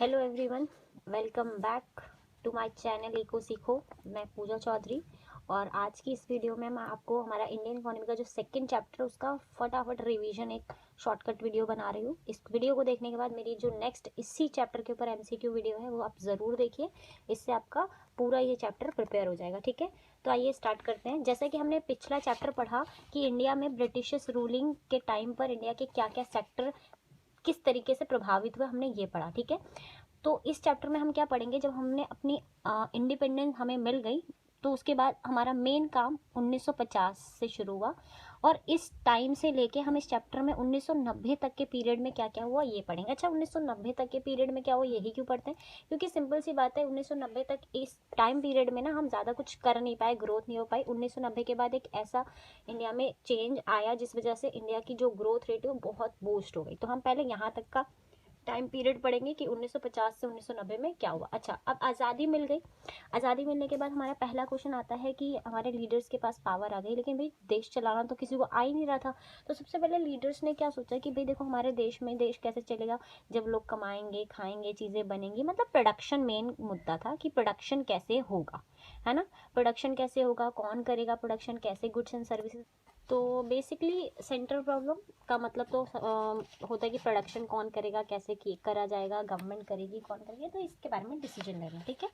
Hello everyone, welcome back to my channel eco सीखो। मैं पूजा चौधरी और आज की इस वीडियो में मैं आपको हमारा इंडियन इकोनॉमी का जो सेकंड चैप्टर है उसका फटाफट रिवीजन एक शॉर्टकट वीडियो बना रही हूँ। इस वीडियो को देखने के बाद मेरी जो नेक्स्ट इसी चैप्टर के ऊपर एमसीक्यू वीडियो है वो आप ज़रूर देखिए। इससे आपका पूरा ये चैप्टर प्रिपेयर हो जाएगा। ठीक है, तो आइए स्टार्ट करते हैं। जैसे कि हमने पिछला चैप्टर पढ़ा कि इंडिया में ब्रिटिश रूलिंग के टाइम पर इंडिया के क्या क्या सेक्टर किस तरीके से प्रभावित हुए, हमने ये पढ़ा। ठीक है, तो इस चैप्टर में हम क्या पढ़ेंगे, जब हमने अपनी इंडिपेंडेंस हमें मिल गई तो उसके बाद हमारा मेन काम 1950 से शुरू हुआ और इस टाइम से लेके हम इस चैप्टर में 1990 तक के पीरियड में क्या क्या हुआ ये पढ़ेंगे। अच्छा, 1990 तक के पीरियड में क्या हुआ यही क्यों पढ़ते हैं, क्योंकि सिंपल सी बात है 1990 तक इस टाइम पीरियड में ना हम ज़्यादा कुछ कर नहीं पाए, ग्रोथ नहीं हो पाई। 1990 के बाद एक ऐसा इंडिया में चेंज आया जिस वजह से इंडिया की जो ग्रोथ रेट है वो बहुत बूस्ट हो गई। तो हम पहले यहाँ तक का टाइम पीरियड पढ़ेंगे कि 1950 से 1990 में क्या हुआ। अच्छा, अब आज़ादी मिल गई। आज़ादी मिलने के बाद हमारा पहला क्वेश्चन आता है कि हमारे लीडर्स के पास पावर आ गई, लेकिन भाई देश चलाना तो किसी को आ ही नहीं रहा था। तो सबसे पहले लीडर्स ने क्या सोचा कि भाई देखो हमारे देश में देश कैसे चलेगा जब लोग कमाएंगे खाएंगे चीज़ें बनेंगी। मतलब प्रोडक्शन मेन मुद्दा था कि प्रोडक्शन कैसे होगा, है ना। प्रोडक्शन कैसे होगा, कौन करेगा प्रोडक्शन, कैसे गुड्स एंड सर्विसेज। तो बेसिकली सेंट्रल प्रॉब्लम का मतलब तो होता है कि प्रोडक्शन कौन करेगा, कैसे करा जाएगा, गवर्नमेंट करेगी कौन करेगी, तो इसके बारे में डिसीजन लेना। ठीक है,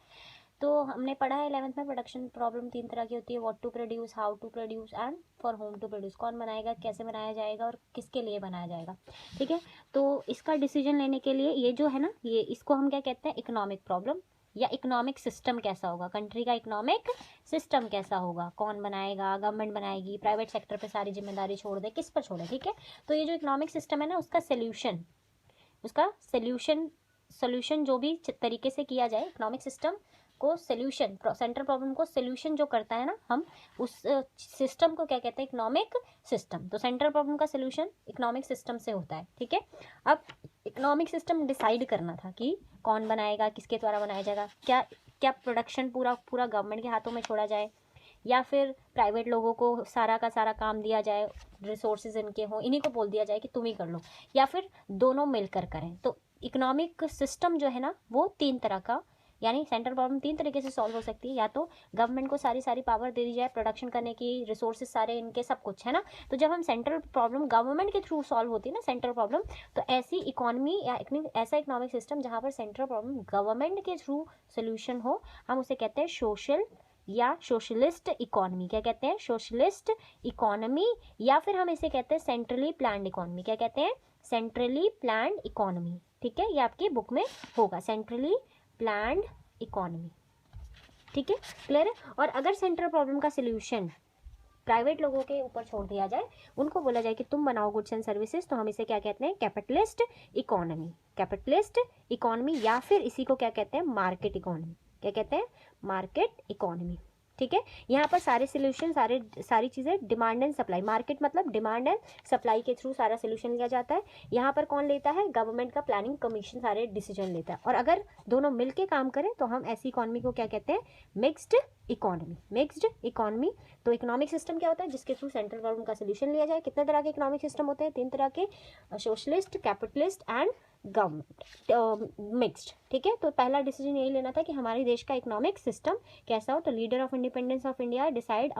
तो हमने पढ़ा है 11th में प्रोडक्शन प्रॉब्लम 3 तरह की होती है, what to produce, how to produce and for whom to produce. कौन बनाएगा, कैसे बनाया जाएगा और किसके लिए बनाया जाएगा। ठीक है, तो इसका डिसीजन लेने के लिए ये जो है ना, ये इसको हम क्या कहते हैं, इकोनॉमिक प्रॉब्लम या इकोनॉमिक सिस्टम कैसा होगा, कंट्री का इकोनॉमिक सिस्टम कैसा होगा, कौन बनाएगा, गवर्नमेंट बनाएगी, प्राइवेट सेक्टर पे सारी जिम्मेदारी छोड़ दे, किस पर छोड़े। ठीक है, तो ये जो इकोनॉमिक सिस्टम है ना उसका सोल्यूशन जो भी तरीके से किया जाए इकोनॉमिक सिस्टम को, सोल्यूशन सेंट्रल प्रॉब्लम को सोल्यूशन जो करता है ना, हम उस सिस्टम को क्या कहते हैं, इकोनॉमिक सिस्टम। तो सेंट्रल प्रॉब्लम का सोल्यूशन इकोनॉमिक सिस्टम से होता है। ठीक है, अब इकोनॉमिक सिस्टम डिसाइड करना था कि कौन बनाएगा, किसके द्वारा बनाया जाएगा, क्या क्या प्रोडक्शन पूरा गवर्नमेंट के हाथों में छोड़ा जाए या फिर प्राइवेट लोगों को सारा का सारा काम दिया जाए, रिसोर्सेज इनके हों, इन्हीं को बोल दिया जाए कि तुम ही कर लो, या फिर दोनों मिलकर करें। तो इकोनॉमिक सिस्टम जो है ना वो 3 तरह का, यानी सेंट्रल प्रॉब्लम 3 तरीके से सॉल्व हो सकती है। या तो गवर्नमेंट को सारी पावर दे दी जाए प्रोडक्शन करने की, रिसोर्सेज सारे इनके सब कुछ, है ना। तो जब हम सेंट्रल प्रॉब्लम गवर्नमेंट के थ्रू सॉल्व होती है ना सेंट्रल प्रॉब्लम, तो ऐसी इकोनॉमी या ऐसा इकोनॉमिक सिस्टम जहाँ पर सेंट्रल प्रॉब्लम गवर्नमेंट के थ्रू सोल्यूशन हो, हम उसे कहते हैं सोशल या सोशलिस्ट इकोनॉमी। क्या कहते हैं, सोशलिस्ट इकोनॉमी, या फिर हम इसे कहते हैं सेंट्रली प्लान्ड इकोनॉमी। क्या कहते हैं, सेंट्रली प्लान्ड इकोनॉमी। ठीक है, ये आपकी बुक में होगा, सेंट्रली प्लान्ड इकोनॉमी। ठीक है, क्लियर है। और अगर सेंट्रल प्रॉब्लम का सोल्यूशन प्राइवेट लोगों के ऊपर छोड़ दिया जाए, उनको बोला जाए कि तुम बनाओ गुड्स एंड सर्विसेज, तो हम इसे क्या कहते हैं, कैपिटलिस्ट इकोनॉमी। कैपिटलिस्ट इकोनॉमी, या फिर इसी को क्या कहते हैं, मार्केट इकोनॉमी। क्या कहते हैं, मार्केट इकोनॉमी। ठीक है, यहाँ पर सारे सोल्यूशन सारी चीज़ें डिमांड एंड सप्लाई, मार्केट मतलब डिमांड एंड सप्लाई के थ्रू सारा सोल्यूशन लिया जाता है। यहाँ पर कौन लेता है, गवर्नमेंट का प्लानिंग कमीशन सारे डिसीजन लेता है। और अगर दोनों मिलके काम करें तो हम ऐसी इकोनॉमी को क्या कहते हैं, मिक्स्ड इकोनॉमी। Mixed economy. तो इकोनॉमिक सिस्टम क्या होता है, जिसके थ्रू सेंट्रल प्रॉब्लम का सोल्यूशन लिया जाए। कितने तरह के इकोनॉमिक सिस्टम होते हैं, 3 तरह के, socialist, capitalist and government mixed. ठीक है, तो पहला डिसीजन यही लेना था कि हमारे देश का इकोनॉमिक सिस्टम कैसा हो। तो leader of independence of India decide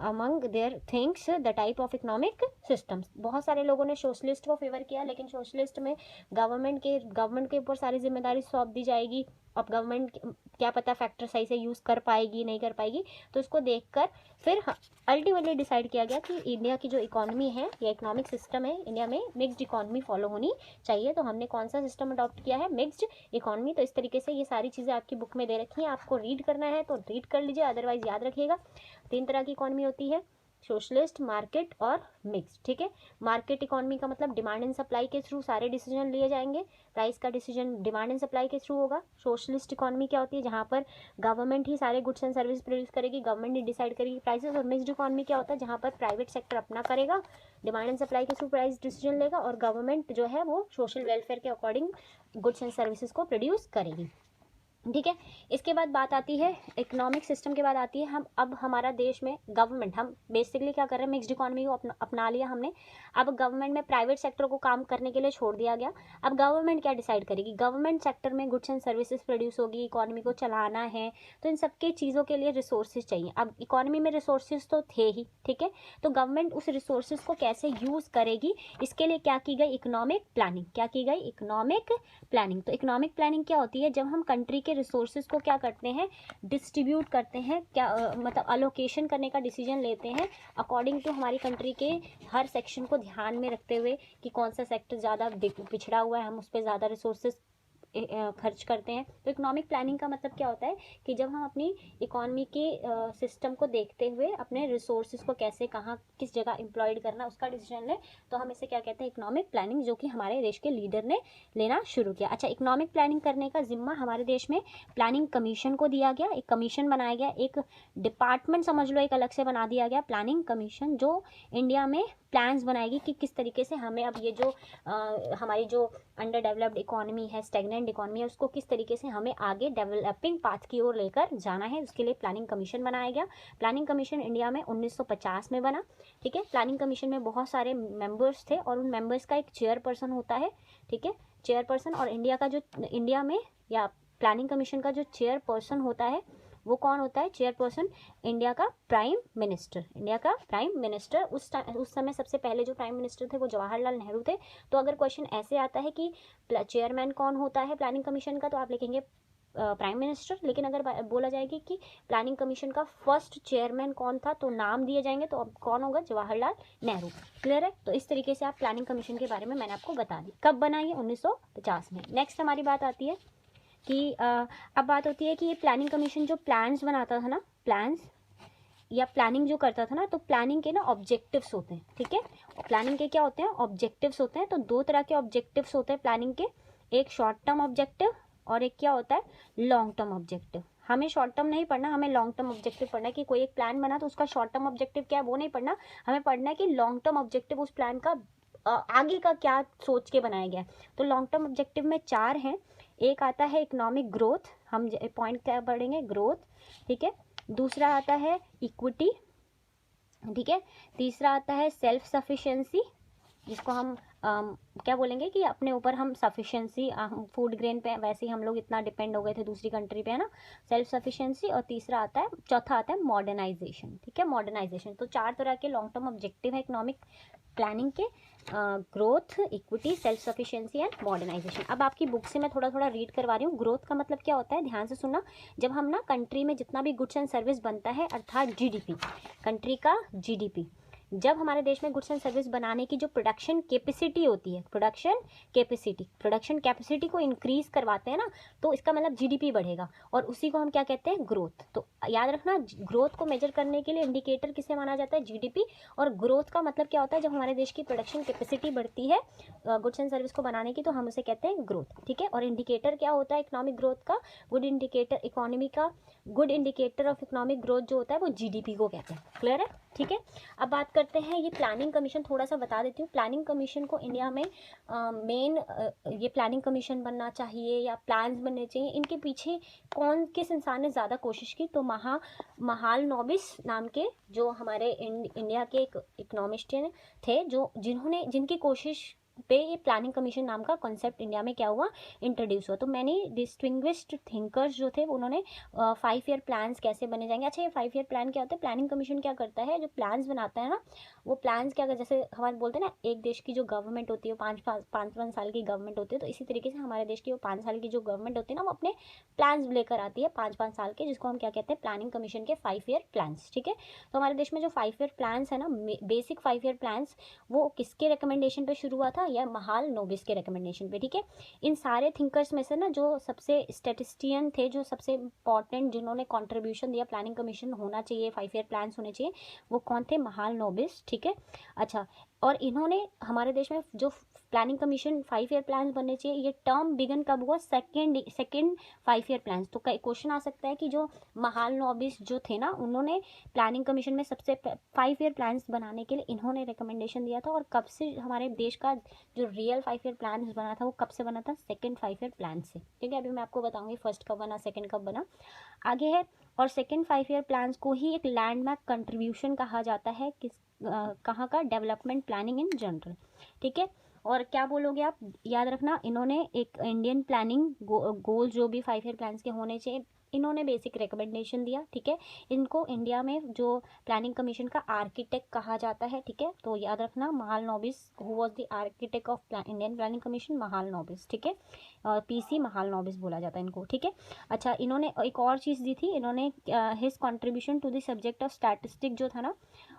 among their things the type of economic systems. बहुत सारे लोगों ने सोशलिस्ट को फेवर किया, लेकिन सोशलिस्ट में गवर्नमेंट के ऊपर सारी जिम्मेदारी सौंप दी जाएगी। अब गवर्नमेंट क्या पता फैक्टर सही से यूज़ कर पाएगी नहीं कर पाएगी, तो उसको देखकर फिर अल्टीमेटली डिसाइड किया गया कि इंडिया की जो इकोनॉमी है या इकोनॉमिक सिस्टम है, इंडिया में मिक्स्ड इकोनॉमी फॉलो होनी चाहिए। तो हमने कौन सा सिस्टम अडॉप्ट किया है, मिक्स्ड इकोनॉमी। तो इस तरीके से ये सारी चीज़ें आपकी बुक में दे रखी हैं, आपको रीड करना है तो रीड कर लीजिए, अदरवाइज याद रखिएगा। 3 तरह की इकोनॉमी होती है, सोशलिस्ट, मार्केट और मिक्स। ठीक है, मार्केट इकोनॉमी का मतलब डिमांड एंड सप्लाई के थ्रू सारे डिसीजन लिए जाएंगे, प्राइस का डिसीजन डिमांड एंड सप्लाई के थ्रू होगा। सोशलिस्ट इकोनॉमी क्या होती है, जहाँ पर गवर्नमेंट ही सारे गुड्स एंड सर्विस प्रोड्यूस करेगी, गवर्नमेंट ही डिसाइड करेगी प्राइसेस। और मिक्स्ड इकोनॉमी क्या होता है, जहाँ पर प्राइवेट सेक्टर अपना करेगा, डिमांड एंड सप्लाई के थ्रू प्राइस डिसीजन लेगा, और गवर्नमेंट जो है वो सोशल वेलफेयर के अकॉर्डिंग गुड्स एंड सर्विसेज को प्रोड्यूस करेगी। ठीक है। इसके बाद बात आती है इकोनॉमिक सिस्टम के बाद आती है हम अब हमारा देश में गवर्नमेंट, हम बेसिकली क्या कर रहे हैं, मिक्स्ड इकोनॉमी को अपना लिया हमने। अब गवर्नमेंट में प्राइवेट सेक्टर को काम करने के लिए छोड़ दिया गया। अब गवर्नमेंट क्या डिसाइड करेगी, गवर्नमेंट सेक्टर में गुड्स एंड सर्विसेज प्रोड्यूस होगी, इकोनॉमी को चलाना है, तो इन सबके चीज़ों के लिए रिसोर्सेज चाहिए। अब इकोनॉमी में रिसोर्सेज तो थे ही, ठीक है, तो गवर्नमेंट उस रिसोर्सेज को कैसे यूज़ करेगी, इसके लिए क्या की गई, इकोनॉमिक प्लानिंग। क्या की गई, इकोनॉमिक प्लानिंग। तो इकोनॉमिक प्लानिंग क्या होती है, जब हम कंट्री के रिसोर्सेज को क्या करते हैं, डिस्ट्रीब्यूट करते हैं, क्या मतलब अलोकेशन करने का डिसीजन लेते हैं अकॉर्डिंग टू हमारी कंट्री के हर सेक्शन को ध्यान में रखते हुए कि कौन सा सेक्टर ज़्यादा पिछड़ा हुआ है, हम उस पर ज़्यादा रिसोर्सेज खर्च करते हैं। तो इकोनॉमिक प्लानिंग का मतलब क्या होता है कि जब हम अपनी इकोनॉमी के सिस्टम को देखते हुए अपने रिसोर्सेज को कैसे कहाँ किस जगह एम्प्लॉयड करना उसका डिसीजन लें, तो हम इसे क्या कहते हैं, इकोनॉमिक प्लानिंग, जो कि हमारे देश के लीडर ने लेना शुरू किया। अच्छा, इकोनॉमिक प्लानिंग करने का जिम्मा हमारे देश में प्लानिंग कमीशन को दिया गया, एक कमीशन बनाया गया, एक डिपार्टमेंट समझ लो एक अलग से बना दिया गया, प्लानिंग कमीशन, जो इंडिया में प्लान्स बनाएगी कि किस तरीके से हमें अब ये जो हमारी जो अंडर डेवलप्ड इकोनॉमी है, स्टेगनेंट इकोनॉमी है, उसको किस तरीके से हमें आगे डेवलपिंग पाथ की ओर लेकर जाना है, उसके लिए प्लानिंग कमीशन बनाया गया। प्लानिंग कमीशन इंडिया में 1950 में बना, ठीक है। प्लानिंग कमीशन में बहुत सारे मेंबर्स थे और उन मेंबर्स का एक चेयरपर्सन होता है, ठीक है, चेयरपर्सन। और इंडिया में या प्लानिंग कमीशन का जो चेयरपर्सन होता है वो कौन होता है, चेयरपर्सन इंडिया का प्राइम मिनिस्टर। इंडिया का प्राइम मिनिस्टर उस समय सबसे पहले जो प्राइम मिनिस्टर थे वो जवाहरलाल नेहरू थे। तो अगर क्वेश्चन ऐसे आता है कि चेयरमैन कौन होता है प्लानिंग कमीशन का, तो आप लिखेंगे प्राइम मिनिस्टर। लेकिन अगर बोला जाएगी कि प्लानिंग कमीशन का फर्स्ट चेयरमैन कौन था, तो नाम दिए जाएंगे, तो अब कौन होगा, जवाहरलाल नेहरू। क्लियर है। तो इस तरीके से आप प्लानिंग कमीशन के बारे में मैंने आपको बता दी। कब बना ये, 1950 में। नेक्स्ट हमारी बात आती है कि अब बात होती है कि ये प्लानिंग कमीशन जो प्लान्स बनाता था ना, प्लान्स या प्लानिंग जो करता था ना, तो प्लानिंग के ना ऑब्जेक्टिव्स होते हैं, ठीक है। प्लानिंग के क्या होते हैं, ऑब्जेक्टिव्स होते हैं। तो दो तरह के ऑब्जेक्टिव्स होते हैं प्लानिंग के, एक शॉर्ट टर्म ऑब्जेक्टिव और एक क्या होता है, लॉन्ग टर्म ऑब्जेक्टिव। हमें शॉर्ट टर्म नहीं पढ़ना, हमें लॉन्ग टर्म ऑब्जेक्टिव पढ़ना है। कि कोई एक प्लान बना तो उसका शॉर्ट टर्म ऑब्जेक्टिव क्या है वो नहीं पढ़ना, हमें पढ़ना है कि लॉन्ग टर्म ऑब्जेक्टिव उस प्लान का आगे का क्या सोच के बनाया गया है। तो लॉन्ग टर्म ऑब्जेक्टिव में 4 हैं। एक आता है इकोनॉमिक ग्रोथ, हम पॉइंट क्या पढ़ेंगे, ग्रोथ, ठीक है। दूसरा आता है इक्विटी, ठीक है। तीसरा आता है सेल्फ सफिशिएंसी, जिसको हम क्या बोलेंगे कि अपने ऊपर हम सफिशिएंसी, फूड ग्रेन पे वैसे ही हम लोग इतना डिपेंड हो गए थे दूसरी कंट्री पे, है ना, सेल्फ सफिशिएंसी। और तीसरा आता है, चौथा आता है मॉडर्नाइजेशन, ठीक है, मॉडर्नाइजेशन। तो 4 तरह के लॉन्ग टर्म ऑब्जेक्टिव है इकोनॉमिक प्लानिंग के, growth, equity, self sufficiency and modernisation. अब आपकी बुक से मैं थोड़ा थोड़ा रीड करवा रही हूँ। ग्रोथ का मतलब क्या होता है, ध्यान से सुनना। जब हम ना कंट्री में जितना भी गुड्स एंड सर्विस बनता है, अर्थात जीडीपी, कंट्री का जीडीपी, जब हमारे देश में गुड्स एंड सर्विस बनाने की जो प्रोडक्शन कैपेसिटी होती है, प्रोडक्शन कैपेसिटी को इंक्रीज करवाते हैं ना, तो इसका मतलब जीडीपी बढ़ेगा और उसी को हम क्या कहते हैं, ग्रोथ। तो याद रखना, ग्रोथ को मेजर करने के लिए इंडिकेटर किसे माना जाता है, जीडीपी। और ग्रोथ का मतलब क्या होता है, जब हमारे देश की प्रोडक्शन कैपेसिटी बढ़ती है गुड्स एंड सर्विस को बनाने की, तो हम उसे कहते हैं ग्रोथ, ठीक है। और इंडिकेटर क्या होता है इकोनॉमिक ग्रोथ का, गुड इंडिकेटर, इकोनॉमी का good indicator of economic growth जो होता है वो जीडीपी को कहते हैं। क्लियर है, ठीक है। अब बात करते हैं ये प्लानिंग कमीशन, थोड़ा सा बता देती हूँ। प्लानिंग कमीशन को इंडिया में मेन ये प्लानिंग कमीशन बनना चाहिए या प्लान्स बनने चाहिए, इनके पीछे किस इंसान ने ज़्यादा कोशिश की, तो महालनोबिस नाम के जो हमारे इंडिया के एक इकोनॉमिस्ट थे, जिनकी कोशिश पे ये प्लानिंग कमीशन नाम का कॉन्सेप्ट इंडिया में क्या हुआ, इंट्रोड्यूस हुआ। तो मैंने डिस्टिंग्विश्ड थिंकर्स जो थे उन्होंने 5 ईयर प्लान्स कैसे बने जाएंगे। अच्छा, ये 5 ईयर प्लान क्या होता है, प्लानिंग कमीशन क्या करता है, जो प्लान्स बनाता है ना, वो प्लान्स क्या करता है, जैसे हमारे बोलते हैं ना, एक देश की जो गवर्नमेंट होती है वो 5 साल की गवर्नमेंट होती है, तो इसी तरीके से हमारे देश की वो 5 साल की जो गवर्नमेंट होती है ना, वो अपने प्लान्स लेकर आती है 5 साल के, जिसको हम क्या कहते हैं, प्लानिंग कमीशन के 5 ईयर प्लान्स, ठीक है। तो हमारे देश में जो 5 ईयर प्लान्स है ना, बेसिक 5 ईयर प्लान्स, वो किसके रिकमेंडेशन पे शुरू हुआ था, या महालनोबिस के रिकमेंडेशन पे, ठीक है। इन सारे थिंकर्स में से ना जो सबसे स्टैटिस्टियन थे, जो सबसे इंपॉर्टेंट, जिन्होंने कंट्रीब्यूशन दिया प्लानिंग कमीशन होना चाहिए, 5 ईयर प्लान्स होने चाहिए, वो कौन थे, महालनोबिस, ठीक है। अच्छा, और इन्होंने हमारे देश में जो प्लानिंग कमीशन 5 ईयर प्लान बनने चाहिए। ये टर्म बिगन कब हुआ? Second 5 year plan. तो क्वेश्चन आ सकता है कि जो महालनोबिस जो थे ना, उन्होंने प्लानिंग कमीशन में सबसे 5 ईयर प्लान बनाने के लिए इन्होंने रिकमेंडेशन दिया था। और कब से हमारे देश का जो रियल 5 ईयर प्लान बना था वो कब से बना था? सेकेंड 5 ईयर प्लान से। ठीक है, अभी मैं आपको बताऊंगी फर्स्ट कब बना, सेकेंड कब बना, आगे है। और सेकेंड 5 ईयर प्लान को ही एक लैंडमार्क कंट्रीब्यूशन कहा जाता है किस कहाँ का? Development planning in general. ठीक है, और क्या बोलोगे आप? याद रखना, इन्होंने एक इंडियन प्लानिंग गोल जो भी 5 ईयर प्लान के होने चाहिए, इन्होंने बेसिक रिकमेंडेशन दिया। ठीक है, इनको इंडिया में जो प्लानिंग कमीशन का आर्किटेक्ट कहा जाता है। ठीक है, तो याद रखना, Mahalanobis who was the architect of Indian planning commission? Mahalanobis. ठीक है, पीसी महालनोबिस बोला जाता है इनको। ठीक है, अच्छा, इन्होंने एक और चीज़ दी थी, इन्होंने his contribution to the subject of statistic जो था ना,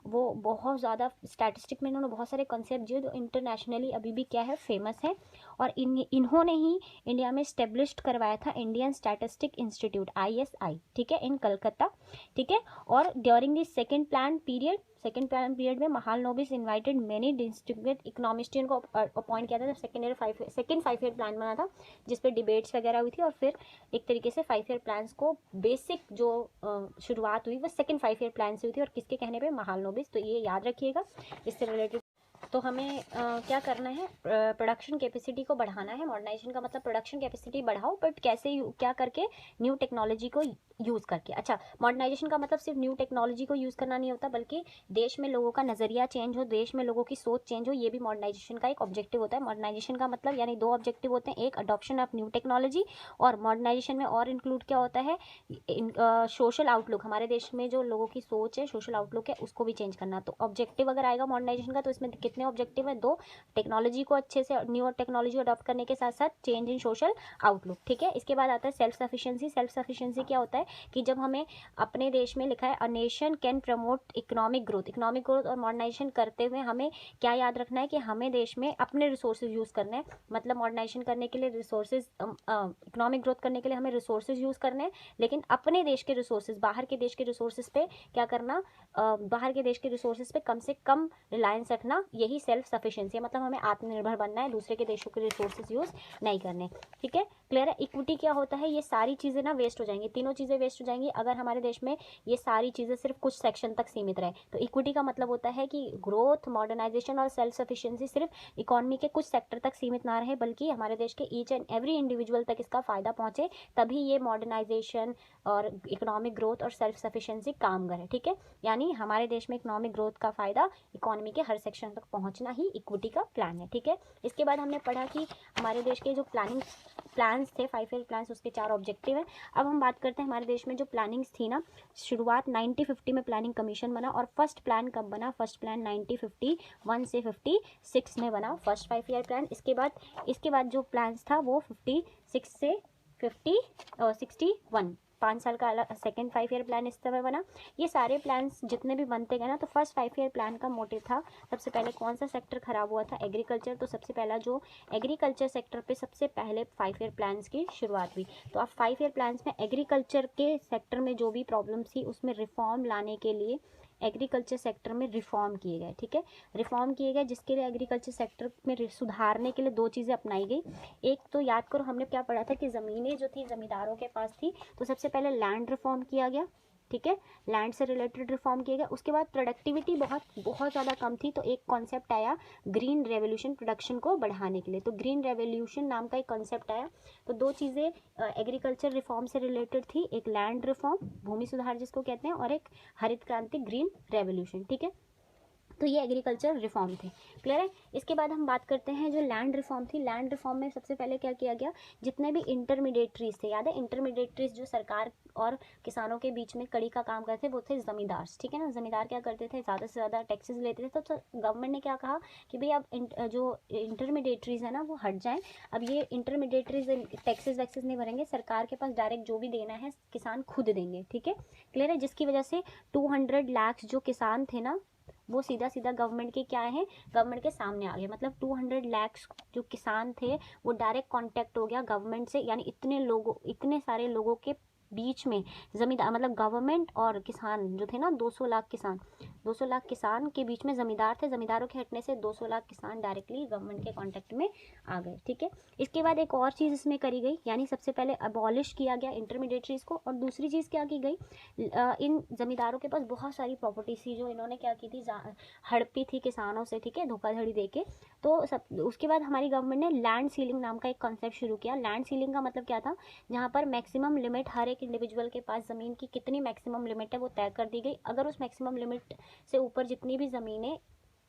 वो बहुत ज़्यादा स्टैटिस्टिक में इन्होंने बहुत सारे कंसेप्ट दिए जो इंटरनेशनली अभी भी क्या है? फेमस है। और इन्होंने ही इंडिया में स्टेब्लिश्ड करवाया था इंडियन स्टैटिस्टिक इंस्टीट्यूट ISI। ठीक है, इन कलकत्ता। ठीक है, और during the second plan period में महालनोबिस इन्वाइटेड मेनी डिस्ट्रिक्ट इकोनॉमिस्टियन को अपॉइंट किया था जब सेकेंड 5 ईयर प्लान बना था, जिसपे डिबेट्स वगैरह हुई थी। और फिर एक तरीके से 5 ईयर प्लान्स को बेसिक जो शुरुआत हुई वो सेकेंड 5 ईयर प्लान से हुई थी। और किसके कहने पे? महालनोबिस। तो ये याद रखिएगा, इससे रिलेटेड। तो हमें क्या करना है? प्रोडक्शन कैपेसिटी को बढ़ाना है। मॉडर्नाइजेशन का मतलब प्रोडक्शन कैपेसिटी बढ़ाओ, बट कैसे? क्या करके? न्यू टेक्नोलॉजी को यूज़ करके। अच्छा, मॉडर्नाइजेशन का मतलब सिर्फ न्यू टेक्नोलॉजी को यूज़ करना नहीं होता, बल्कि देश में लोगों का नज़रिया चेंज हो, देश में लोगों की सोच चेंज हो, ये भी मॉडर्नाइजेशन का एक ऑब्जेक्टिव होता है। मॉडर्नाइजेशन का मतलब यानी 2 ऑब्जेक्टिव होते हैं, एक अडॉप्शन ऑफ न्यू टेक्नोलॉजी, और मॉडर्नाइजेशन में और इंक्लूड क्या होता है? Social outlook. हमारे देश में जो लोगों की सोच है, सोशल आउटलुक है, उसको भी चेंज करना। तो ऑब्जेक्टिव अगर आएगा मॉडर्नाइजेशन का, तो इसमें कितने ऑब्जेक्टिव है? 2। टेक्नोलॉजी को अच्छे से, न्यू टेक्नोलॉजी अडॉप्ट करने के साथ साथ चेंज इन सोशल आउटलुक। ठीक है, इसके बाद आता है सेल्फ सफिशिएंसी। सेल्फ सफिशिएंसी क्या होता है? कि जब हमें अपने देश में लिखा है a nation can promote economic growth और मॉडर्नाइजेशन करते हुए हमें क्या याद रखना है? कि हमें देश में अपने रिसोर्सेज यूज़ करने हैं। मतलब मॉडर्नाइजेशन करने के लिए रिसोर्सेज, इकोनॉमिक ग्रोथ करने के लिए हमें रिसोर्सेज यूज़ करने हैं, लेकिन अपने देश के रिसोर्सेज, बाहर के देश के रिसोर्सेज पे क्या करना? बाहर के देश के रिसोर्सेज पे कम से कम रिलायंस रखना। यही सेल्फ सफिशिएंसी है। मतलब हमें आत्मनिर्भर बनना है, दूसरे के देशों के रिसोर्सेज यूज़ नहीं करने। ठीक है, क्लियर है? इक्विटी क्या होता है? ये सारी चीज़ें ना वेस्ट हो जाएंगी, तीनों चीज़ें वेस्ट हो जाएंगी अगर हमारे देश में ये सारी चीज़ें सिर्फ कुछ सेक्शन तक सीमित रहे। तो इक्विटी का मतलब होता है कि ग्रोथ, मॉडर्नाइजेशन और सेल्फ सफिशिएंसी सिर्फ इकोनॉमी के कुछ सेक्टर तक सीमित ना रहे, बल्कि हमारे देश के ईच एंड एवरी इंडिविजुअल तक इसका फ़ायदा पहुँचे, तभी ये मॉडर्नाइजेशन और इकोनॉमिक ग्रोथ और सेल्फ सफिशिएंसी काम करे। ठीक है, यानी हमारे देश में इकोनॉमिक ग्रोथ का फ़ायदा इकोनॉमी के हर सेक्शन तक पहुँचना ही इक्विटी का प्लान है। ठीक है, इसके बाद हमने पढ़ा कि हमारे देश के जो प्लान्स थे 5 ईयर प्लान्स, उसके 4 ऑब्जेक्टिव हैं। अब हम बात करते हैं हमारे देश में जो प्लानिंग्स थी ना, शुरुआत 1950 में प्लानिंग कमीशन बना। और फर्स्ट प्लान कब बना? फर्स्ट प्लान 1951 से 56 में बना, फर्स्ट 5 ईयर प्लान। इसके बाद जो प्लान्स था वो 56 से 61 5 साल का अलग सेकेंड 5 ईयर प्लान इस समय बना। ये सारे प्लान्स जितने भी बनते गए ना, तो फर्स्ट 5 ईयर प्लान का मोटिव था, सबसे पहले कौन सा सेक्टर खराब हुआ था? एग्रीकल्चर। तो सबसे पहला जो एग्रीकल्चर सेक्टर पे सबसे पहले 5 ईयर प्लान्स की शुरुआत हुई। तो अब 5 ईयर प्लान्स में एग्रीकल्चर के सेक्टर में जो भी प्रॉब्लम्स थी उसमें रिफॉर्म लाने के लिए एग्रीकल्चर सेक्टर में रिफॉर्म किए गए। ठीक है, रिफॉर्म किए गए, जिसके लिए एग्रीकल्चर सेक्टर में सुधारने के लिए 2 चीज़ें अपनाई गई। एक तो याद करो, हमने क्या पढ़ा था कि ज़मीनें जो थी ज़मींदारों के पास थी, तो सबसे पहले लैंड रिफॉर्म किया गया। ठीक है, लैंड से रिलेटेड रिफॉर्म किया गया। उसके बाद प्रोडक्टिविटी बहुत ज़्यादा कम थी, तो एक कॉन्सेप्ट आया ग्रीन रेवोल्यूशन, प्रोडक्शन को बढ़ाने के लिए। तो ग्रीन रेवोल्यूशन नाम का एक कॉन्सेप्ट आया। तो 2 चीज़ें एग्रीकल्चर रिफॉर्म से रिलेटेड थी, एक लैंड रिफॉर्म, भूमि सुधार जिसको कहते हैं, और एक हरित क्रांति, ग्रीन रेवोल्यूशन। ठीक है, तो ये एग्रीकल्चर रिफॉर्म थे। क्लियर है? इसके बाद हम बात करते हैं जो लैंड रिफॉर्म थी। लैंड रिफॉर्म में सबसे पहले क्या किया गया? जितने भी इंटरमीडिएटरीज थे, याद है इंटरमीडिएटरीज जो सरकार और किसानों के बीच में कड़ी का काम करते, वो थे जमींदार। ठीक है ना, जमींदार क्या करते थे? ज़्यादा से ज़्यादा टैक्सेस लेते थे। तो गवर्नमेंट ने क्या कहा कि भाई अब जो इंटरमीडिएटरीज है ना वो हट जाएं, अब ये इंटरमीडिएटरीज टैक्सेस वैक्सेस नहीं भरेंगे, सरकार के पास डायरेक्ट जो भी देना है किसान खुद देंगे। ठीक है, क्लियर है? जिसकी वजह से 200 लाख जो किसान थे ना, वो सीधा सीधा गवर्नमेंट के क्या है? गवर्नमेंट के सामने आ गए। मतलब 200 लाख जो किसान थे वो डायरेक्ट कांटेक्ट हो गया गवर्नमेंट से, यानी इतने सारे लोगों के बीच में जमींदार मतलब गवर्नमेंट और किसान जो थे ना 200 लाख किसान के बीच में जमींदार थे। जमींदारों के हटने से 200 लाख किसान डायरेक्टली गवर्नमेंट के कांटेक्ट में आ गए। ठीक है, इसके बाद एक और चीज़ इसमें करी गई, यानी सबसे पहले अबॉलिश किया गया इंटरमीडिएटरीज को, और दूसरी चीज़ क्या की गई, इन जमींदारों के पास बहुत सारी प्रॉपर्टीज थी जो इन्होंने क्या की थी, हड़पी थी किसानों से। ठीक है, धोखाधड़ी देके। तो सब उसके बाद हमारी गवर्नमेंट ने लैंड सीलिंग नाम का एक कॉन्सेप्ट शुरू किया। लैंड सीलिंग का मतलब क्या था, जहाँ पर मैक्सिमम लिमिट हर एक इंडिविजुअल के पास ज़मीन की कितनी मैक्सिमम लिमिट है वो तय कर दी गई। अगर उस मैक्सिमम लिमिट से ऊपर जितनी भी ज़मीनें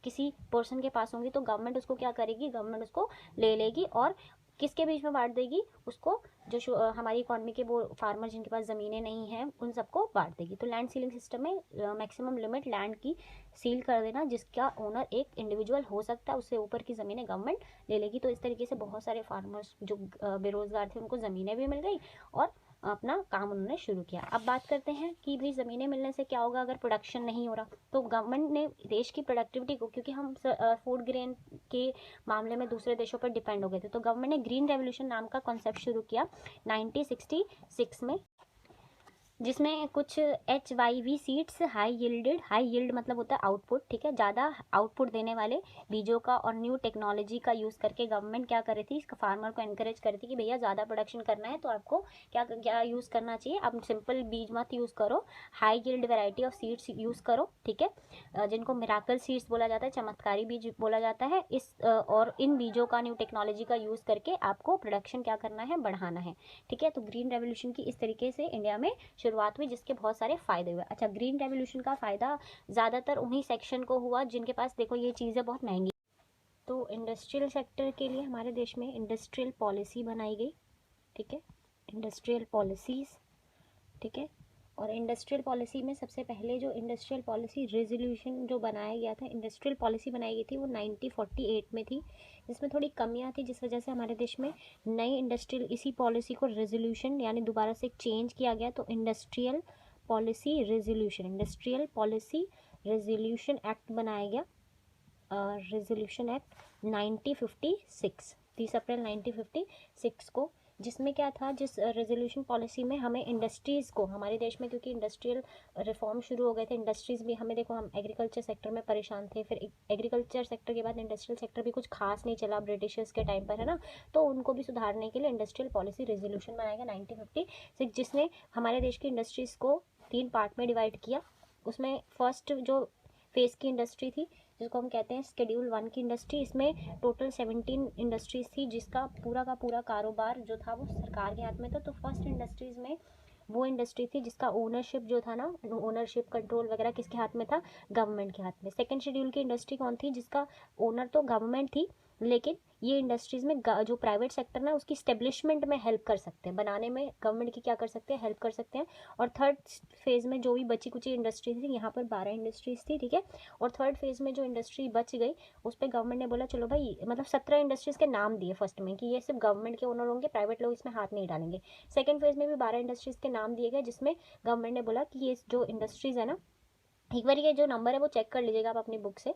किसी पर्सन के पास होंगी तो गवर्नमेंट उसको क्या करेगी, गवर्नमेंट उसको ले लेगी और किसके बीच में बांट देगी, उसको जो हमारी इकॉनमी के वो फार्मर जिनके पास ज़मीनें नहीं हैं उन सबको बांट देगी। तो लैंड सीलिंग सिस्टम में मैक्सिमम लिमिट लैंड की सील कर देना, जिसका ओनर एक इंडिविजुअल हो सकता है, उससे ऊपर की ज़मीनें गवर्नमेंट ले लेगी। तो इस तरीके से बहुत सारे फार्मर्स जो बेरोज़गार थे उनको ज़मीनें भी मिल गई और अपना काम उन्होंने शुरू किया। अब बात करते हैं कि भाई ज़मीनें मिलने से क्या होगा अगर प्रोडक्शन नहीं हो रहा। तो गवर्नमेंट ने देश की प्रोडक्टिविटी को, क्योंकि हम फूड ग्रेन के मामले में दूसरे देशों पर डिपेंड हो गए थे, तो गवर्नमेंट ने ग्रीन रेवोल्यूशन नाम का कॉन्सेप्ट शुरू किया 1966 में, जिसमें कुछ HYV सीड्स हाई यील्ड मतलब होता है आउटपुट। ठीक है, ज़्यादा आउटपुट देने वाले बीजों का और न्यू टेक्नोलॉजी का यूज़ करके गवर्नमेंट क्या कर रही थी, इसका फार्मर को एनकरेज कर रही थी कि भैया ज़्यादा प्रोडक्शन करना है तो आपको क्या क्या यूज़ करना चाहिए, आप सिंपल बीज मत यूज़ करो, high yield variety of seeds use करो। ठीक है, जिनको मिराकल सीड्स बोला जाता है, चमत्कारी बीज बोला जाता है। और इन बीजों का न्यू टेक्नोलॉजी का यूज़ करके आपको प्रोडक्शन क्या करना है, बढ़ाना है। ठीक है, तो ग्रीन रेवोल्यूशन की इस तरीके से इंडिया में शुरुआत हुई, जिसके बहुत सारे फायदे हुए। अच्छा, ग्रीन रेवोल्यूशन का फायदा ज़्यादातर उन्हीं सेक्शन को हुआ जिनके पास देखो ये चीज़ें बहुत महंगी। तो इंडस्ट्रियल सेक्टर के लिए हमारे देश में इंडस्ट्रियल पॉलिसी बनाई गई। ठीक है, इंडस्ट्रियल पॉलिसीज़। ठीक है, और इंडस्ट्रियल पॉलिसी में सबसे पहले जो इंडस्ट्रियल पॉलिसी रेजोल्यूशन जो बनाया गया था, इंडस्ट्रियल पॉलिसी बनाई गई थी वो 1948 में थी, जिसमें थोड़ी कमियां थी, जिस वजह से हमारे देश में नई इंडस्ट्रियल इसी पॉलिसी को रेजोल्यूशन यानी दोबारा से चेंज किया गया। तो इंडस्ट्रियल पॉलिसी रेजोल्यूशन एक्ट बनाया गया, रेजोल्यूशन एक्ट 1956, 30 अप्रैल 1956 को, जिसमें क्या था, जिस रेजोल्यूशन पॉलिसी में हमें इंडस्ट्रीज़ को हमारे देश में, क्योंकि इंडस्ट्रियल रिफॉर्म शुरू हो गए थे, इंडस्ट्रीज़ भी हमें देखो, हम एग्रीकल्चर सेक्टर में परेशान थे, फिर एग्रीकल्चर सेक्टर के बाद इंडस्ट्रियल सेक्टर भी कुछ खास नहीं चला ब्रिटिशर्स के टाइम पर, है ना, तो उनको भी सुधारने के लिए इंडस्ट्रियल पॉलिसी रेजोल्यूशन बनाया गया 1956, जिसने हमारे देश की इंडस्ट्रीज़ को 3 पार्ट में डिवाइड किया। उसमें फर्स्ट जो फेज़ की इंडस्ट्री थी, जिसको हम कहते हैं शेड्यूल 1 की इंडस्ट्री, इसमें टोटल 17 इंडस्ट्रीज़ थी, जिसका पूरा का पूरा कारोबार जो था वो सरकार के हाथ में था। तो फर्स्ट इंडस्ट्रीज़ में वो इंडस्ट्री थी जिसका ओनरशिप जो था ना, ओनरशिप कंट्रोल वगैरह किसके हाथ में था, गवर्नमेंट के हाथ में। सेकंड शेड्यूल की इंडस्ट्री कौन थी, जिसका ओनर तो गवर्नमेंट थी, लेकिन ये इंडस्ट्रीज़ में जो प्राइवेट सेक्टर ना उसकी स्टेब्लिशमेंट में हेल्प कर सकते हैं, बनाने में गवर्नमेंट की क्या कर सकते हैं, हेल्प कर सकते हैं। और थर्ड फेज़ में जो भी बची कुची इंडस्ट्रीज थी, यहाँ पर 12 इंडस्ट्रीज़ थी। ठीक है, और थर्ड फेज़ में जो इंडस्ट्री बच गई उस पर गवर्नमेंट ने बोला चलो भाई, मतलब 17 इंडस्ट्रीज़ के नाम दिए फर्स्ट में कि ये सिर्फ गवर्नमेंट के ओनर होंगे, प्राइवेट लोग इसमें हाथ नहीं डालेंगे। सेकेंड फेज़ में भी 12 इंडस्ट्रीज़ के नाम दिए गए, जिसमें गवर्नमेंट ने बोला कि ये जो इंडस्ट्रीज़ है ना, एक बार ये जो नंबर है वो चेक कर लीजिएगा आप अपनी बुक से,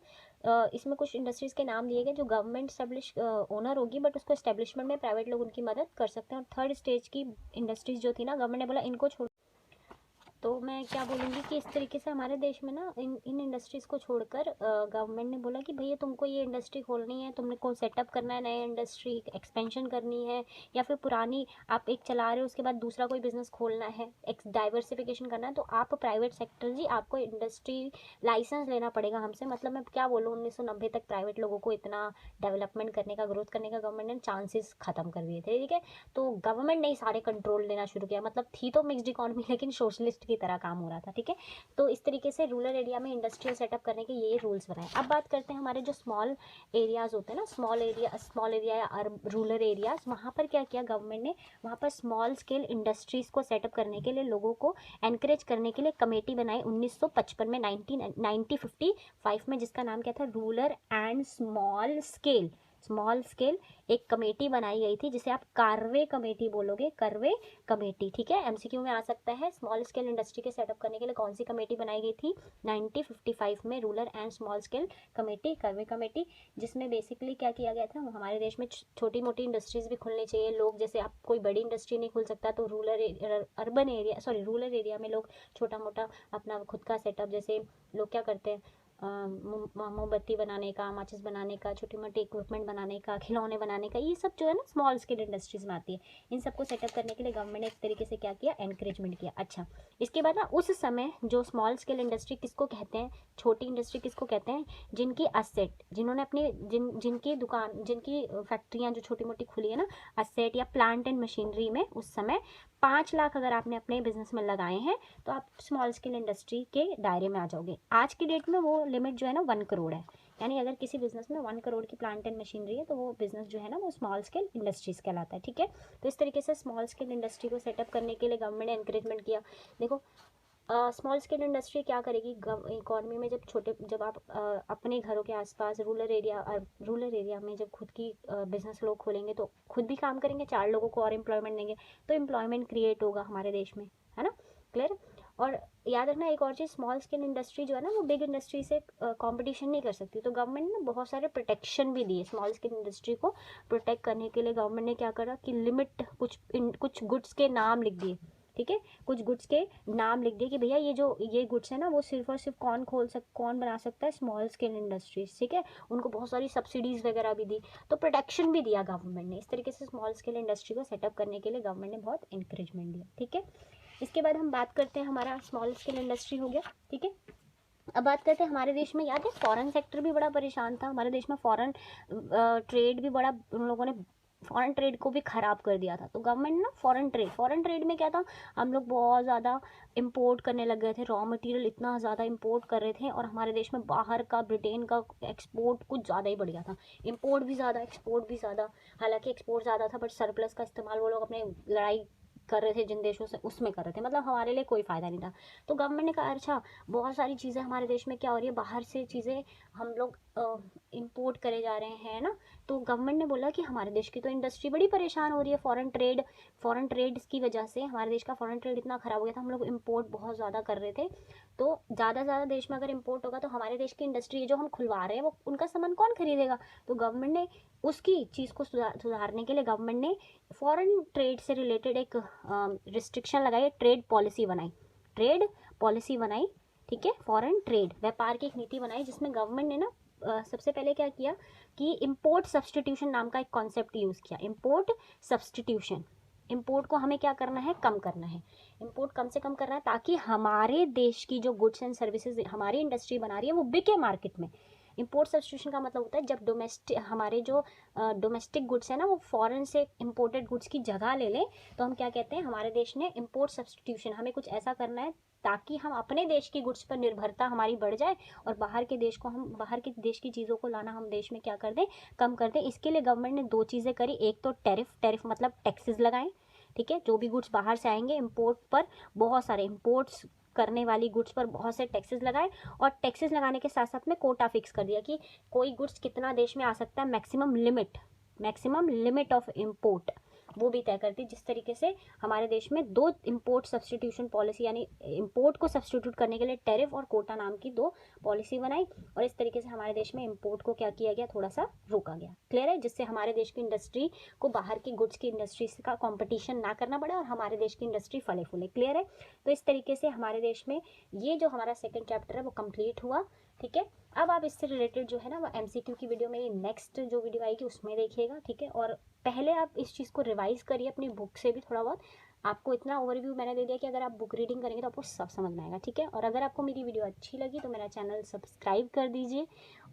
इसमें कुछ इंडस्ट्रीज़ के नाम दिए गए जो गवर्नमेंट स्टैब्लिश ओनर होगी, बट उसको एस्टेब्लिशमेंट में प्राइवेट लोग उनकी मदद कर सकते हैं। और थर्ड स्टेज की इंडस्ट्रीज़ जो थी ना, गवर्नमेंट ने बोला इनको छोड़। तो मैं क्या बोलूँगी कि इस तरीके से हमारे देश में ना इन इंडस्ट्रीज़ को छोड़कर गवर्नमेंट ने बोला कि भैया तुमको ये इंडस्ट्री खोलनी है, तुमने को सेटअप करना है, नए इंडस्ट्री एक्सपेंशन करनी है, या फिर पुरानी आप एक चला रहे हो उसके बाद दूसरा कोई बिज़नेस खोलना है, एक डाइवर्सिफिकेशन करना है, तो आप प्राइवेट सेक्टर जी आपको इंडस्ट्री लाइसेंस लेना पड़ेगा हमसे। मतलब मैं क्या बोलूँ, 1990 तक प्राइवेट लोगों को इतना डेवलपमेंट करने का, ग्रोथ करने का गवर्नमेंट ने चांसेस ख़त्म कर दिए थे। ठीक है, तो गवर्नमेंट ने ही सारे कंट्रोल लेना शुरू किया, मतलब थी तो मिक्सड इकॉनमी लेकिन सोशलिस्ट की तरह काम हो रहा था। ठीक है, तो इस तरीके से रूरल एरिया में इंडस्ट्रियल सेटअप करने के ये रूल्स बनाए। अब बात करते हैं हमारे जो स्मॉल एरियाज़ होते हैं ना, स्मॉल एरिया या रूरल एरियाज़, वहाँ पर क्या किया गवर्नमेंट ने, वहाँ पर स्मॉल स्केल इंडस्ट्रीज़ को सेटअप करने के लिए लोगों को एनकरेज करने के लिए कमेटी बनाई 1955 में, 1955 में, जिसका नाम क्या था, rural and small scale small scale एक कमेटी बनाई गई थी जिसे आप कार्वे कमेटी बोलोगे, कर्वे कमेटी, ठीक है, एमसीक्यू में आ सकता है। स्मॉल स्केल इंडस्ट्री के सेटअप करने के लिए कौन सी कमेटी बनाई गई थी? 1955 में rural and small scale committee, curve committee, जिसमें बेसिकली क्या किया गया था, हमारे देश में छोटी मोटी इंडस्ट्रीज भी खुलनी चाहिए। लोग जैसे आप कोई बड़ी इंडस्ट्री नहीं खुल सकता तो रूरल एरिया में लोग छोटा मोटा अपना खुद का सेटअप, जैसे लोग क्या करते हैं, मोमबत्ती बनाने का, माचिस बनाने का, छोटी मोटी इक्विपमेंट बनाने का, खिलौने बनाने का, ये सब जो है ना स्मॉल स्केल इंडस्ट्रीज में आती है। इन सबको सेटअप करने के लिए गवर्नमेंट ने एक तरीके से क्या किया, एनकरेजमेंट किया। अच्छा, इसके बाद ना उस समय जो स्मॉल स्केल इंडस्ट्री किसको कहते हैं, छोटी इंडस्ट्री किसको कहते हैं? जिनकी असेट, जिन्होंने अपनी जिनकी दुकान, जिनकी फैक्ट्रियाँ जो छोटी मोटी खुली है ना, असेट या प्लांट एंड मशीनरी में उस समय 5 लाख अगर आपने अपने बिजनेस में लगाए हैं तो आप स्मॉल स्केल इंडस्ट्री के दायरे में आ जाओगे। आज की डेट में वो लिमिट जो है ना 1 करोड़ है, यानी अगर किसी बिजनेस में 1 करोड़ की प्लांट एंड मशीनरी है तो वो बिजनेस जो है ना वो स्मॉल स्केल इंडस्ट्रीज कहलाता है, ठीक है। तो इस तरीके से स्मॉल स्केल इंडस्ट्री को सेटअप करने के लिए गवर्नमेंट ने एनकरेजमेंट किया। देखो स्मॉल स्केल इंडस्ट्री क्या करेगी इकोनॉमी में, जब आप अपने घरों के आसपास रूरल एरिया में जब खुद की बिजनेस लोग खोलेंगे तो खुद भी काम करेंगे, 4 लोगों को और एम्प्लॉयमेंट देंगे, तो एम्प्लॉयमेंट क्रिएट होगा हमारे देश में, है ना, क्लियर। और याद रखना एक और चीज़, स्मॉल स्केल इंडस्ट्री जो है ना वो बिग इंडस्ट्री से कंपटीशन नहीं कर सकती, तो गवर्नमेंट ने बहुत सारे प्रोटेक्शन भी दिए स्मॉल स्केल इंडस्ट्री को प्रोटेक्ट करने के लिए। गवर्नमेंट ने क्या करा कि लिमिट, कुछ गुड्स के नाम लिख दिए, ठीक है, कुछ गुड्स के नाम लिख दिए कि भैया ये गुड्स है ना वो सिर्फ और सिर्फ कौन बना सकता है, स्मॉल स्केल इंडस्ट्रीज, ठीक है। उनको बहुत सारी सब्सिडीज वगैरह भी दी, तो प्रोटेक्शन भी दिया गवर्नमेंट ने। इस तरीके से स्मॉल स्केल इंडस्ट्री को सेटअप करने के लिए गवर्नमेंट ने बहुत इंकरेजमेंट दिया, ठीक है। इसके बाद हम बात करते हैं, हमारा स्मॉल स्केल इंडस्ट्री हो गया, ठीक है। अब बात करते हैं हमारे देश में, याद है फॉरेन सेक्टर भी बड़ा परेशान था हमारे देश में, फॉरेन ट्रेड भी बड़ा, उन लोगों ने फॉरेन ट्रेड को भी ख़राब कर दिया था। तो गवर्नमेंट ना फॉरेन ट्रेड में क्या था, हम लोग बहुत ज़्यादा इंपोर्ट करने लग गए थे, रॉ मटेरियल इतना ज़्यादा इंपोर्ट कर रहे थे, और हमारे देश में बाहर का, ब्रिटेन का एक्सपोर्ट कुछ ज़्यादा ही बढ़ गया था, इंपोर्ट भी ज़्यादा, एक्सपोर्ट भी ज़्यादा। हालांकि एक्सपोर्ट ज़्यादा था बट सरप्लस का इस्तेमाल वो लोग अपने लड़ाई कर रहे थे जिन देशों से, उसमें कर रहे थे, मतलब हमारे लिए कोई फ़ायदा नहीं था। तो गवर्नमेंट ने कहा अच्छा बहुत सारी चीज़ें हमारे देश में क्या हो रही है, बाहर से चीज़ें हम लोग इंपोर्ट करे जा रहे हैं ना, तो गवर्नमेंट ने बोला कि हमारे देश की तो इंडस्ट्री बड़ी परेशान हो रही है, फॉरेन ट्रेड की वजह से हमारे देश का फॉरेन ट्रेड इतना ख़राब हो गया था, हम लोग इंपोर्ट बहुत ज़्यादा कर रहे थे, तो ज़्यादा से ज़्यादा देश में अगर इंपोर्ट होगा तो हमारे देश की इंडस्ट्री जो हम खुलवा रहे हैं वो उनका सामान कौन खरीदेगा। तो गवर्नमेंट ने उसकी चीज़ को सुधारने के लिए गवर्नमेंट ने फॉरेन ट्रेड से रिलेटेड एक रिस्ट्रिक्शन लगाई, ट्रेड पॉलिसी बनाई, ठीक है, फॉरेन ट्रेड, व्यापार की एक नीति बनाई, जिसमें गवर्नमेंट ने ना सबसे पहले क्या किया कि इम्पोर्ट सब्सटीट्यूशन नाम का एक कॉन्सेप्ट यूज़ किया। इम्पोर्ट सब्सटीट्यूशन, इम्पोर्ट को हमें क्या करना है, कम करना है, इम्पोर्ट कम से कम करना है ताकि हमारे देश की जो गुड्स एंड सर्विसेज हमारी इंडस्ट्री बना रही है वो बिके मार्केट में। इम्पोर्ट सब्सटीट्यूशन का मतलब होता है जब हमारे जो डोमेस्टिक गुड्स है ना वो फॉरेन से इम्पोर्टेड गुड्स की जगह ले लें, तो हम क्या कहते हैं, हमारे देश ने इम्पोर्ट सब्सटीट्यूशन, हमें कुछ ऐसा करना है ताकि हम अपने देश की गुड्स पर निर्भरता हमारी बढ़ जाए और बाहर के देश की चीज़ों को लाना हम देश में क्या कर दें, कम कर दें। इसके लिए गवर्नमेंट ने 2 चीज़ें करी, एक तो टैरिफ मतलब टैक्सेस लगाएं, ठीक है, जो भी गुड्स बाहर से आएंगे इम्पोर्ट पर, बहुत सारे इम्पोर्ट्स करने वाली गुड्स पर बहुत से टैक्सेस लगाए, और टैक्सेस लगाने के साथ साथ में कोटा फिक्स कर दिया कि कोई गुड्स कितना देश में आ सकता है, मैक्सिमम लिमिट ऑफ इम्पोर्ट वो भी तय करती, जिस तरीके से हमारे देश में 2 इम्पोर्ट सब्सटीट्यूशन पॉलिसी, यानी इम्पोर्ट को सब्सटीट्यूट करने के लिए टैरिफ और कोटा नाम की 2 पॉलिसी बनाई, और इस तरीके से हमारे देश में इम्पोर्ट को क्या किया गया, थोड़ा सा रोका गया, क्लियर है, जिससे हमारे देश की इंडस्ट्री को बाहर की गुड्स की इंडस्ट्री का कॉम्पिटिशन ना करना पड़े और हमारे देश की इंडस्ट्री फले फूले, क्लियर है। तो इस तरीके से हमारे देश में ये जो हमारा सेकेंड चैप्टर है वो कंप्लीट हुआ, ठीक है। अब आप इससे रिलेटेड जो है ना वो MCQ की वीडियो, मेरी नेक्स्ट जो वीडियो आएगी उसमें देखिएगा, ठीक है। और पहले आप इस चीज़ को रिवाइज करिए अपनी बुक से भी थोड़ा बहुत, आपको इतना ओवरव्यू मैंने दे दिया कि अगर आप बुक रीडिंग करेंगे तो आपको सब समझ में आएगा, ठीक है। और अगर आपको मेरी वीडियो अच्छी लगी तो मेरा चैनल सब्सक्राइब कर दीजिए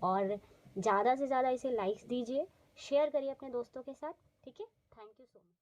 और ज़्यादा से ज़्यादा इसे लाइक्स दीजिए, शेयर करिए अपने दोस्तों के साथ, ठीक है। Thank you so much.